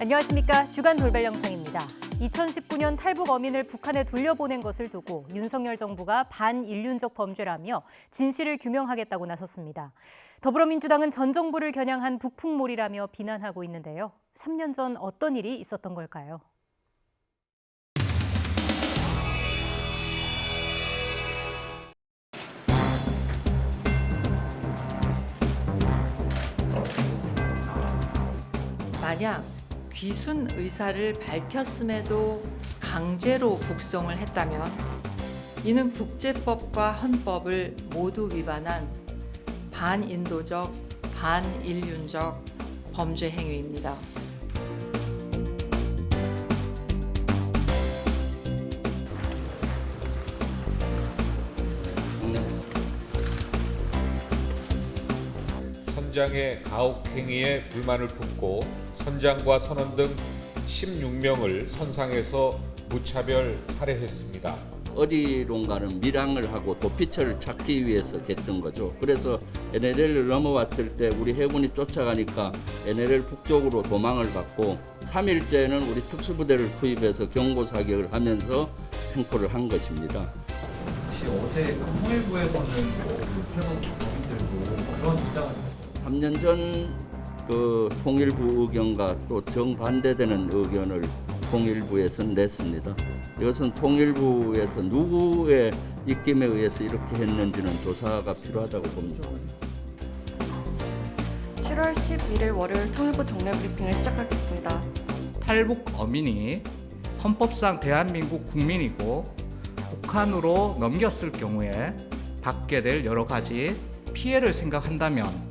안녕하십니까. 주간 돌발 영상입니다. 2019년 탈북 어민을 북한에 돌려보낸 것을 두고 윤석열 정부가 반인륜적 범죄라며 진실을 규명하겠다고 나섰습니다. 더불어민주당은 전 정부를 겨냥한 북풍몰이라며 비난하고 있는데요. 3년 전 어떤 일이 있었던 걸까요? 만약 귀순 의사를 밝혔음에도 강제로 북송을 했다면 이는 국제법과 헌법을 모두 위반한 반인도적, 반인륜적 범죄 행위입니다. 선장의 가혹행위에 불만을 품고 선장과 선원 등 16명을 선상에서 무차별 살해했습니다. 어디론가는 밀항을 하고 도피처를 찾기 위해서 했던 거죠. 그래서 NLL을 넘어왔을 때 우리 해군이 쫓아가니까 NLL 북쪽으로 도망을 받고 3일째는 우리 특수부대를 투입해서 경고 사격을 하면서 생포를 한 것입니다. 혹시 어제 통일부에서는 태국 국민들도 그런 입장을 3년 전 그 통일부 의견과 또 정반대되는 의견을 통일부에서 냈습니다. 이것은 통일부에서 누구의 입김에 의해서 이렇게 했는지는 조사가 필요하다고 봅니다. 7월 11일 월요일 통일부 정례 브리핑을 시작하겠습니다. 탈북 어민이 헌법상 대한민국 국민이고 북한으로 넘겼을 경우에 받게 될 여러 가지 피해를 생각한다면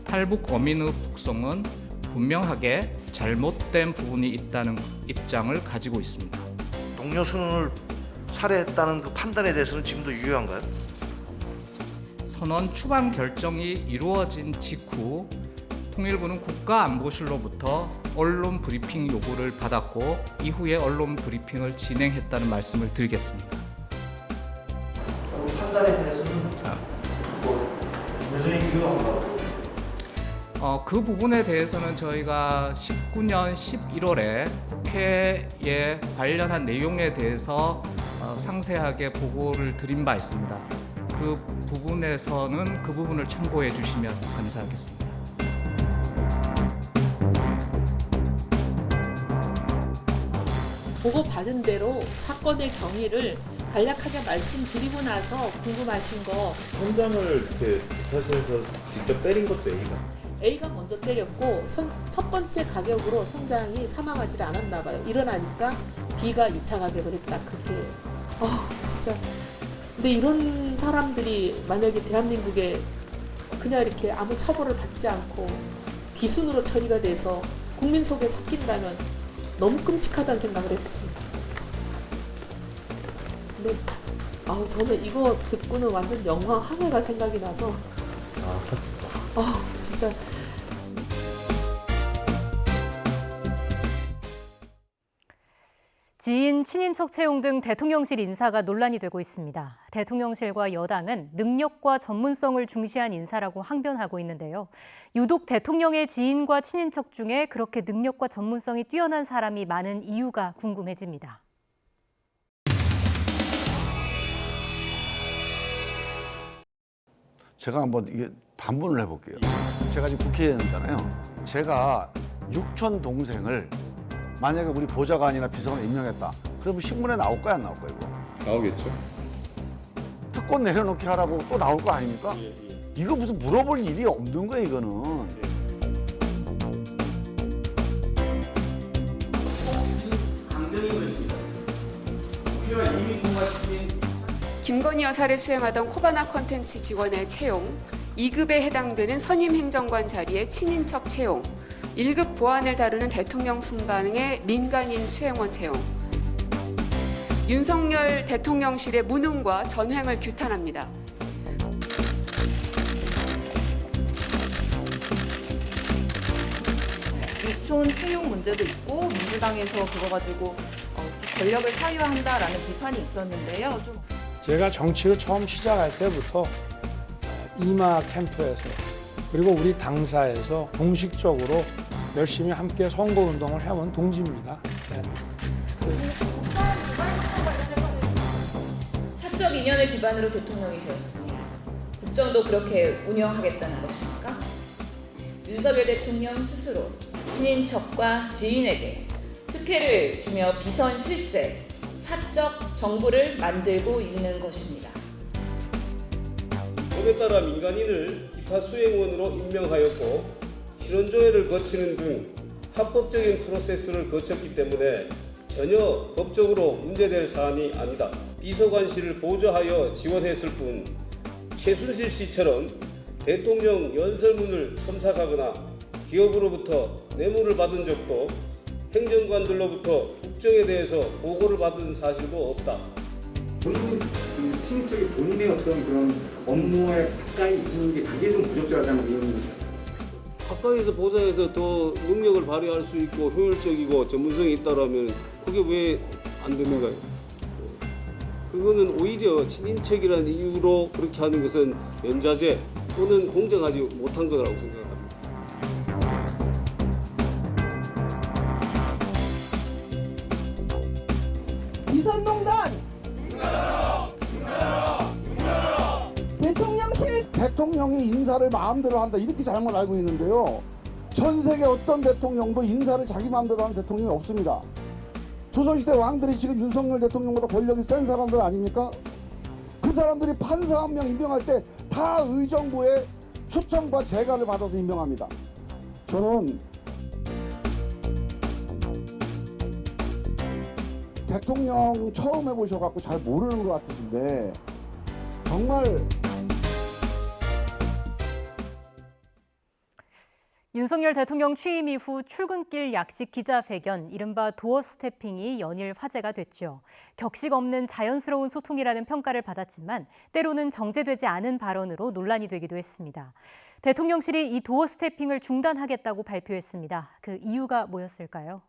탈북 어민의 북송은 분명하게 잘못된 부분이 있다는 입장을 가지고 있습니다. 동료 선원을 살해했다는 그 판단에 대해서는 지금도 유효한가요? 선언 추방 결정이 이루어진 직후 통일부는 국가안보실로부터 언론 브리핑 요구를 받았고 이후에 언론 브리핑을 진행했다는 말씀을 드리겠습니다. 판단에 대해서는 여전히 유효한가요? 그 부분에 대해서는 저희가 19년 11월에 국회에 관련한 내용에 대해서 상세하게 보고를 드린 바 있습니다. 그 부분에서는 그 부분을 참고해 주시면 감사하겠습니다. 보고받은 대로 사건의 경위를 간략하게 말씀드리고 나서 궁금하신 거. 선장을 이렇게 사실에서 직접 때린 것도 A가 먼저 때렸고 첫 번째 가격으로 선장이 사망하지 않았나 봐요. 일어나니까 B가 2차 가격을 했다. 그렇게 진짜. 근데 이런 사람들이 만약에 대한민국에 그냥 이렇게 아무 처벌을 받지 않고 귀순으로 처리가 돼서 국민 속에 섞인다면 너무 끔찍하다는 생각을 했습니다. 근데 저는 이거 듣고는 완전 영화 항해가 생각이 나서 진짜. 지인, 친인척 채용 등 대통령실 인사가 논란이 되고 있습니다. 대통령실과 여당은 능력과 전문성을 중시한 인사라고 항변하고 있는데요. 유독 대통령의 지인과 친인척 중에 그렇게 능력과 전문성이 뛰어난 사람이 많은 이유가 궁금해집니다. 제가 한번 이게 반문을 해볼게요. 제가 지금 국회의원이잖아요. 제가 육촌 동생을 만약에 우리 보좌관이나 비서관을 임명했다. 그러면 신문에 나올 거야, 안 나올 거야, 이거? 나오겠죠. 특권 내려놓기 하라고 또 나올 거 아닙니까? 이거 무슨 물어볼 일이 없는 거예요, 이거는. 강경인 것입니다. 국회와 이미 통과시킨 김건희 여사를 수행하던 코바나 컨텐츠 직원의 채용, 2급에 해당되는 선임 행정관 자리의 친인척 채용, 1급 보안을 다루는 대통령 순방의 민간인 수행원 채용. 윤석열 대통령실의 무능과 전횡을 규탄합니다. 유촌 채용 문제도 있고 민주당에서 그거 가지고 권력을 사유한다라는 비판이 있었는데요. 제가 정치를 처음 시작할 때부터 이마 캠프에서 그리고 우리 당사에서 공식적으로 열심히 함께 선거운동을 해온 동지입니다. 네. 사적 인연을 기반으로 대통령이 되었습니다. 국정도 그렇게 운영하겠다는 것입니까? 윤석열 대통령 스스로 친인척과 지인에게 특혜를 주며 비선 실세, 사적 정부를 만들고 있는 것입니다. 오늘따라 민간인을 기타 수행원으로 임명하였고 신원조회를 거치는 등 합법적인 프로세스를 거쳤기 때문에 전혀 법적으로 문제될 사안이 아니다. 비서관실을 보조하여 지원했을 뿐 최순실 씨처럼 대통령 연설문을 첨삭하거나 기업으로부터 뇌물을 받은 적도 행정관들로부터 국정에 대해서 보고를 받은 사실도 없다. 본인 친인척이 본인의 어떤 그런 업무에 가까이 있는 게 그게 좀 부적절하다는 의견입니다. 가까이서 보좌해서 더 능력을 발휘할 수 있고 효율적이고 전문성이 있다라면 그게 왜 안 되는가요? 그거는 오히려 친인척이라는 이유로 그렇게 하는 것은 연좌제 또는 공정하지 못한 거라고 생각합니다. 비선농단! 대통령실! 대통령이 인사를 마음대로 한다 이렇게 잘못 알고 있는데요. 전 세계 어떤 대통령도 인사를 자기 마음대로 하는 대통령이 없습니다. 조선시대 왕들이 지금 윤석열 대통령보다 권력이 센 사람들 아닙니까? 그 사람들이 판사 한 명 임명할 때 다 의정부의 추천과 재가를 받아서 임명합니다. 저는 대통령 처음 해보셔갖고 잘 모르는 것 같으신데 정말 윤석열 대통령 취임 이후 출근길 약식 기자회견, 이른바 도어 스태핑이 연일 화제가 됐죠. 격식 없는 자연스러운 소통이라는 평가를 받았지만 때로는 정제되지 않은 발언으로 논란이 되기도 했습니다. 대통령실이 이 도어 스태핑을 중단하겠다고 발표했습니다. 그 이유가 뭐였을까요?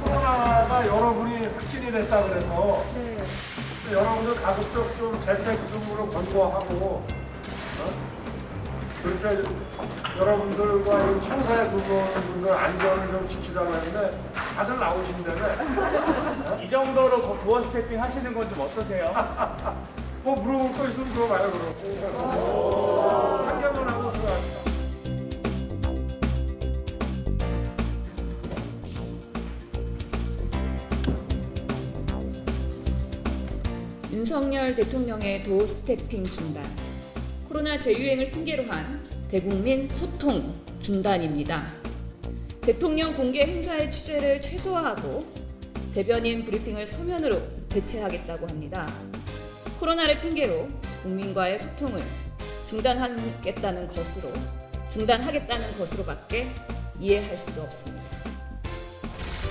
코로나가 여러분이 확진이 됐다 그래서 여러분들 가급적 좀 재택근무로 권고하고 그렇게 여러분들과 이 청사에 근무하는 분들 안전을 좀 지키자고 했는데 다들 나오신다며 이 정도로 도어 스태핑 하시는 건 좀 어떠세요? 뭐 물어볼 거 있으면 물어봐요 그러고 한 개만 하고 들어갑니다. 윤석열 대통령의 도어 스태핑 중단, 코로나 재유행을 핑계로 한 대국민 소통 중단입니다. 대통령 공개 행사의 취재를 최소화하고 대변인 브리핑을 서면으로 대체하겠다고 합니다. 코로나를 핑계로 국민과의 소통을 중단하겠다는 것으로밖에 이해할 수 없습니다.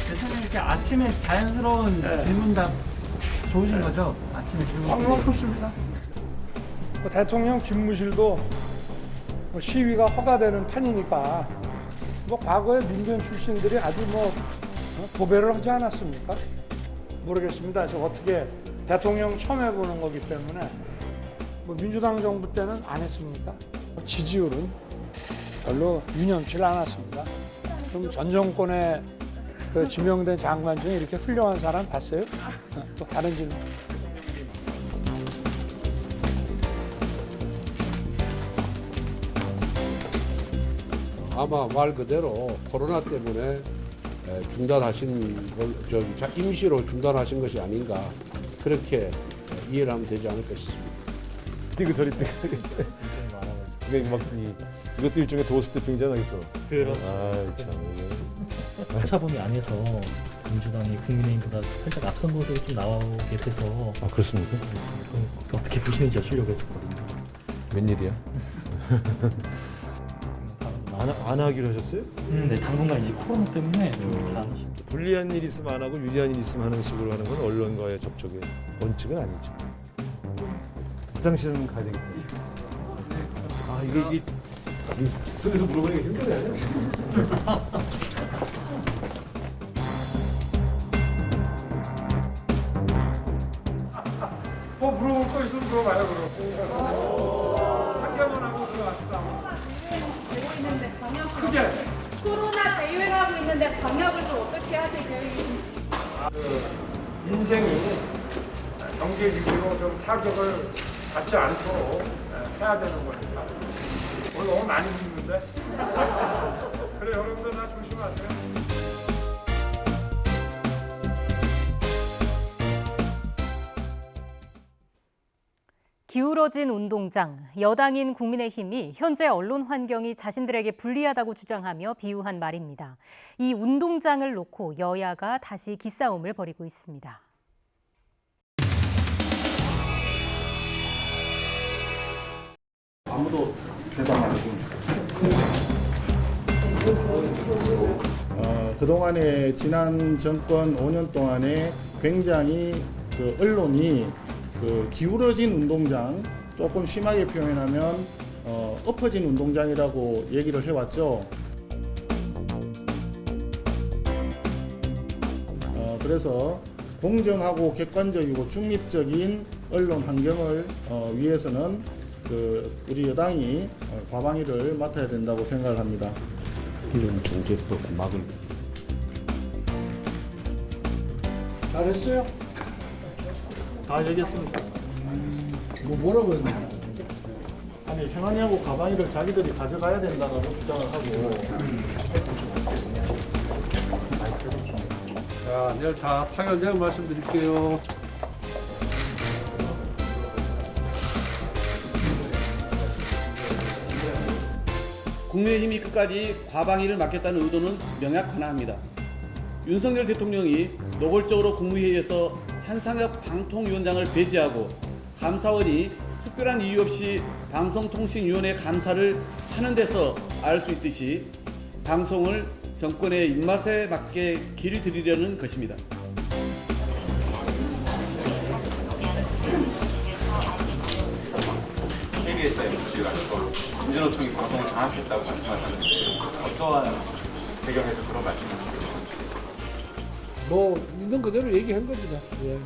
대통령 이렇게 아침에 자연스러운 질문답 좋으신 거죠? 아침에 질문. 좋습니다. 대통령 집무실도 시위가 허가되는 편이니까 과거에 민변 출신들이 아주 고배를 하지 않았습니까? 모르겠습니다. 저 어떻게 대통령 처음 해보는 거기 때문에 민주당 정부 때는 안 했습니까? 지지율은 별로 유념치 않았습니다. 그럼 전 정권에 지명된 장관 중에 이렇게 훌륭한 사람 봤어요? 또 다른 질문. 아마 말 그대로 코로나 때문에 중단하신 임시로 중단하신 것이 아닌가 그렇게 이해를 하면 되지 않을까 싶습니다. 뛰고 저리 뛰고 그게 막 이것도 일종의 도어 스태핑이잖아요, 또. 그렇죠. 아, 참. 차범위 안에서 민주당이 국민의힘보다 살짝 앞선 모습이 좀 나오게 돼서. 아, 그렇습니까? 어떻게 보시는지 여쭈려고 했었거든요. 웬일이야? 안 하기로 하셨어요? 네, 당분간 이 코로나 때문에 불리한 일 있으면 안 하고 유리한 일 있으면 하는 식으로 하는 건 언론과의 접촉의 원칙은 아니죠. 화장실은 가야 되겠다. 아, 이게 속에서 물어보니까 힘드네. 뭐 물어볼 거 있으면 물어봐요, 그럼. 학교만 하고 들어갑시다. 되고 있는데 방역 그게 코로나 대유행하고 있는데 방역을 또 어떻게 하실 계획이신지. 인생이 경제 위기로 좀 타격을 받지 않도록 해야 되는 거니까. 오늘 너무 많이 묻는데. 그래, 여러분들 다 조심하세요. 기울어진 운동장, 여당인 국민의힘이 현재 언론 환경이 자신들에게 불리하다고 주장하며 비유한 말입니다. 이 운동장을 놓고 여야가 다시 기싸움을 벌이고 있습니다. 아무도 대답 안 해줍니다. 그동안에 지난 정권 5년 동안에 굉장히 언론이 기울어진 운동장, 조금 심하게 표현하면 엎어진 운동장이라고 얘기를 해왔죠. 그래서 공정하고 객관적이고 중립적인 언론 환경을 위해서는 우리 여당이 과방위를 맡아야 된다고 생각을 합니다. 언론중재법 막을 잘했어요? 다 얘기했습니다. 뭐라고 했나? 아니, 현안이하고 가방위를 자기들이 가져가야 된다고 주장을 하고. 자, 내일 다 타결되면 말씀드릴게요. 국민의힘이 끝까지 과방위를 막겠다는 의도는 명확하나합니다. 윤석열 대통령이 노골적으로 국무회의에서 한상혁 방통위원장을 배제하고 감사원이 특별한 이유 없이 방송통신위원회 감사를 하는 데서 알 수 있듯이 방송을 정권의 입맛에 맞게 길들이려는 것입니다. KBS와 MBC가 민주노총이 방송을 장악했다고 말씀하셨는데 어떠한 배경에서 그런 말씀을 뭐 있는 그대로 얘기한 겁니다. 예.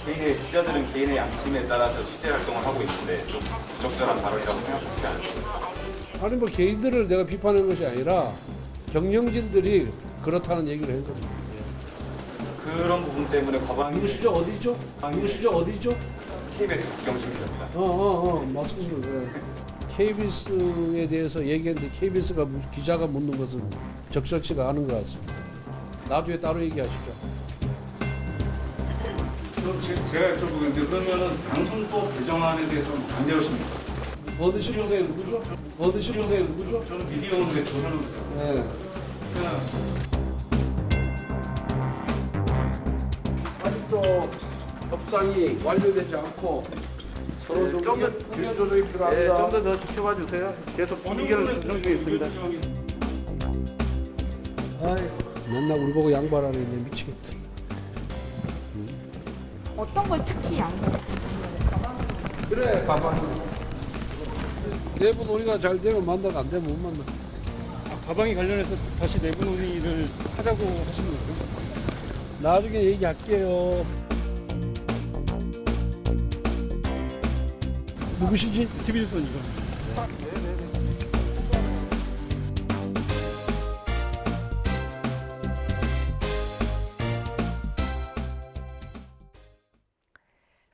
개인의 기자들은 개인의 양심에 따라서 취재 활동을 하고 있는데 좀 부적절한 발언이라고 생각하지 않으세요? 아니 뭐 개인들을 내가 비판하는 것이 아니라 경영진들이 그렇다는 얘기를 한 겁니다. 예. 그런 부분 때문에 과방위 누구시죠? 어디죠? 누구시죠? 어디죠? KBS 박경심 기자입니다. 맞습니다. KBS에 대해서 얘기했는데 KBS가 기자가 묻는 것은 적절치가 않은 것 같습니다. 나중에 따로 얘기하시죠. 그럼 제가 여쭤보는데 그러면은 방송법 개정안에 대해서 반대하십니까? 어느 신문사에 누구죠? 어느 신문사에 누구죠? 저는 미디어인데 저는 네. 아직도 협상이 완료되지 않고 서로 좀 의견 조정이 필요합니다. 좀 더 지켜봐 주세요. 계속 분위기를 조정 중에 있습니다. 맨날 우리 보고 양발하는 게 미치겠다. 어떤 걸 특히 양보를? 그래, 가방. 내부 논의가 잘 되면 만나가 안 되면 못 만나. 가방이 관련해서 다시 내부 논의를 하자고 하시는 거예요? 나중에 얘기할게요. 누구시지? TV조선 이거.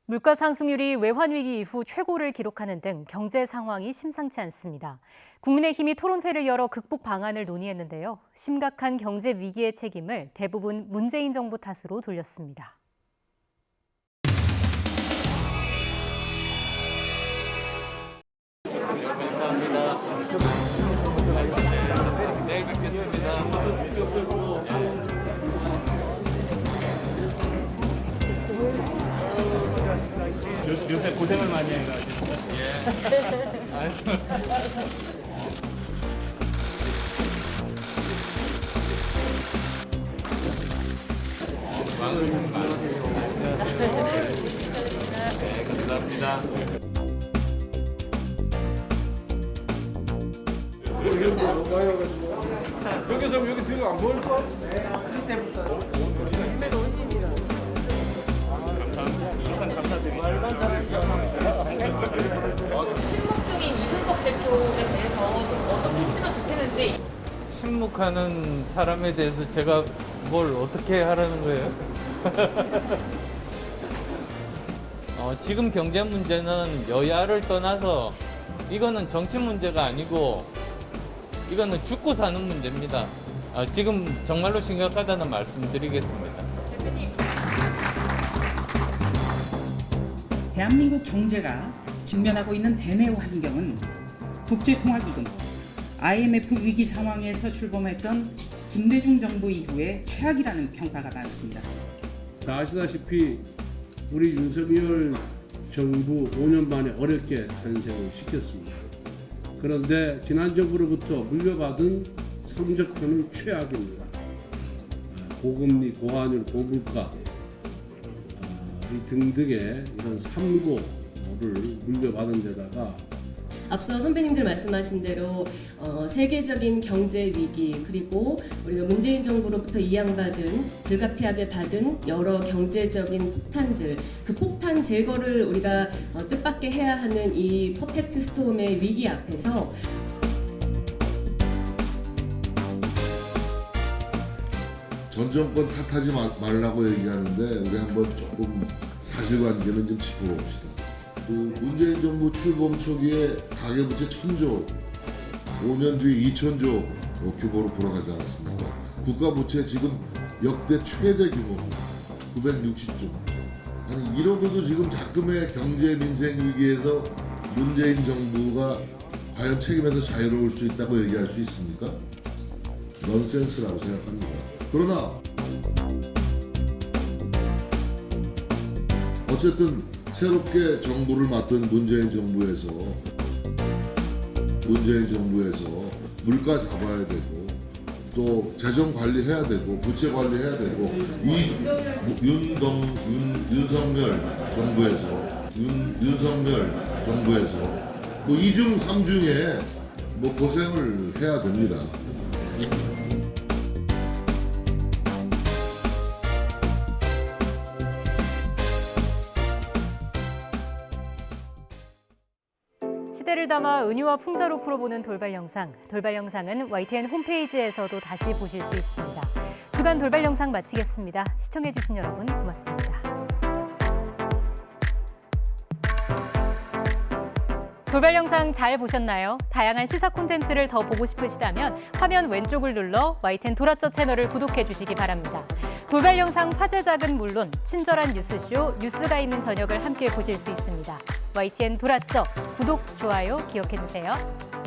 물가 상승률이 외환위기 이후 최고를 기록하는 등 경제 상황이 심상치 않습니다. 국민의힘이 토론회를 열어 극복 방안을 논의했는데요. 심각한 경제 위기의 책임을 대부분 문재인 정부 탓으로 돌렸습니다. 요새 고생을 많이 해가지고. 감사합니다. 여기서 여기 뒤로 안 보일 거? 그때부터. 감사합니다. 감사드립니다. 침묵하는 사람에 대해서 제가 뭘 어떻게 하라는 거예요? 지금 경제 문제는 여야를 떠나서 이거는 정치 문제가 아니고 이거는 죽고 사는 문제입니다. 지금 정말로 심각하다는 말씀드리겠습니다. 대한민국 경제가 직면하고 있는 대내 환경은 국제통화기금, IMF 위기 상황에서 출범했던 김대중 정부 이후에 최악이라는 평가가 많습니다. 다 아시다시피 우리 윤석열 정부 5년 만에 어렵게 탄생을 시켰습니다. 그런데 지난 정부로부터 물려받은 성적표는 최악입니다. 고금리, 고환율, 고물가 이 등등의 이런 삼고를 물려받은 데다가 앞서 선배님들 말씀하신 대로 세계적인 경제 위기 그리고 우리가 문재인 정부로부터 이양받은 불가피하게 받은 여러 경제적인 폭탄들 그 폭탄 제거를 우리가 뜻밖의 해야 하는 이 퍼펙트 스톰의 위기 앞에서 전 정권 탓하지 말라고 얘기하는데 우리 한번 조금 사실관계는 좀 짚어봅시다. 그 문재인 정부 출범 초기에 가계부채 1,000조, 5년 뒤에 2,000조 규모로 돌아가지 않았습니까? 국가부채 지금 역대 최대 규모입니다. 960조. 아니 이러고도 지금 자금의 경제 민생 위기에서 문재인 정부가 과연 책임에서 자유로울 수 있다고 얘기할 수 있습니까? 넌센스라고 생각합니다. 그러나 어쨌든 새롭게 정부를 맡은 문재인 정부에서 물가 잡아야 되고 또 재정 관리해야 되고 부채 관리해야 되고 이 윤석열 정부에서 뭐 2중 3중에 뭐 고생을 해야 됩니다. 시대를 담아 은유와 풍자로 풀어보는 돌발 영상. 돌발 영상은 YTN 홈페이지에서도 다시 보실 수 있습니다. 주간 돌발 영상 마치겠습니다. 시청해주신 여러분 고맙습니다. 돌발 영상 잘 보셨나요? 다양한 시사 콘텐츠를 더 보고 싶으시다면 화면 왼쪽을 눌러 YTN 돌아쩌 채널을 구독해 주시기 바랍니다. 돌발 영상 화제작은 물론 친절한 뉴스쇼 뉴스가 있는 저녁을 함께 보실 수 있습니다. YTN 돌아쩌 구독, 좋아요 기억해 주세요.